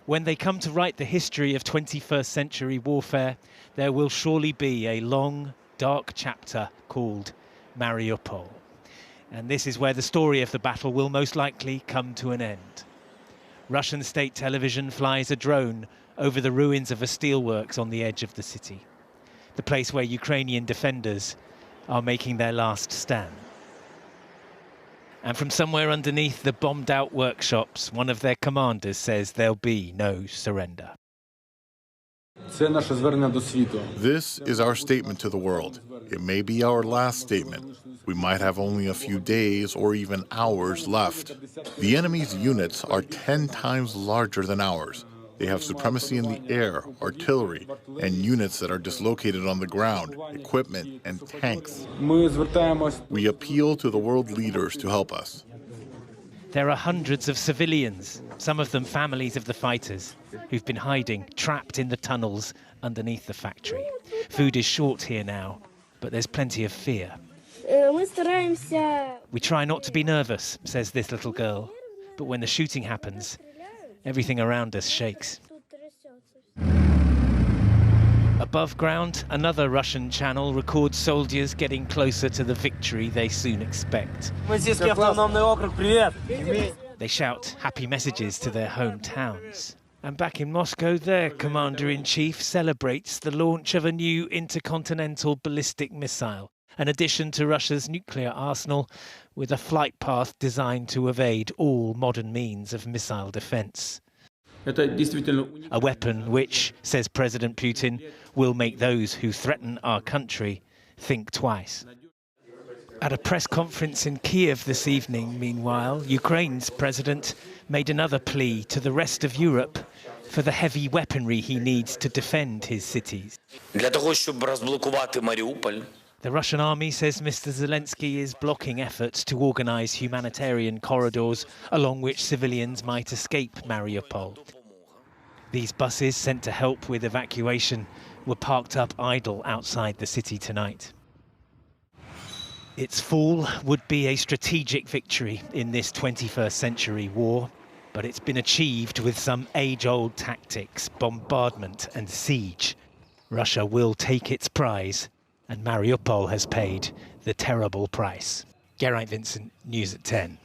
When they come to write the history of 21st century warfare, there will surely be a long, dark chapter called Mariupol. And this is where the story of the battle will most likely come to an end. Russian state television flies a drone over the ruins of a steelworks on the edge of the city, the place where Ukrainian defenders are making their last stand. And from somewhere underneath the bombed-out workshops, one of their commanders says there'll be no surrender. This is our statement to the world. It may be our last statement. We might have only a few days or even hours left. The enemy's units are 10 times larger than ours. They have supremacy in the air, artillery, and units that are dislocated on the ground, equipment, and tanks. We appeal to the world leaders to help us. There are hundreds of civilians, some of them families of the fighters, who've been hiding, trapped in the tunnels underneath the factory. Food is short here now, but there's plenty of fear. We try not to be nervous, says this little girl, but when the shooting happens, everything around us shakes. Above ground, another Russian channel records soldiers getting closer to the victory they soon expect. They shout happy messages to their hometowns. And back in Moscow, their commander-in-chief celebrates the launch of a new intercontinental ballistic missile, an addition to Russia's nuclear arsenal with a flight path designed to evade all modern means of missile defense. A weapon which, says President Putin, will make those who threaten our country think twice. At a press conference in Kiev this evening, meanwhile, Ukraine's president made another plea to the rest of Europe for the heavy weaponry he needs to defend his cities. The Russian army says Mr. Zelensky is blocking efforts to organize humanitarian corridors along which civilians might escape Mariupol. These buses sent to help with evacuation were parked up idle outside the city tonight. Its fall would be a strategic victory in this 21st century war, but it's been achieved with some age-old tactics, bombardment and siege. Russia will take its prize, and Mariupol has paid the terrible price. Geraint Vincent, News at 10.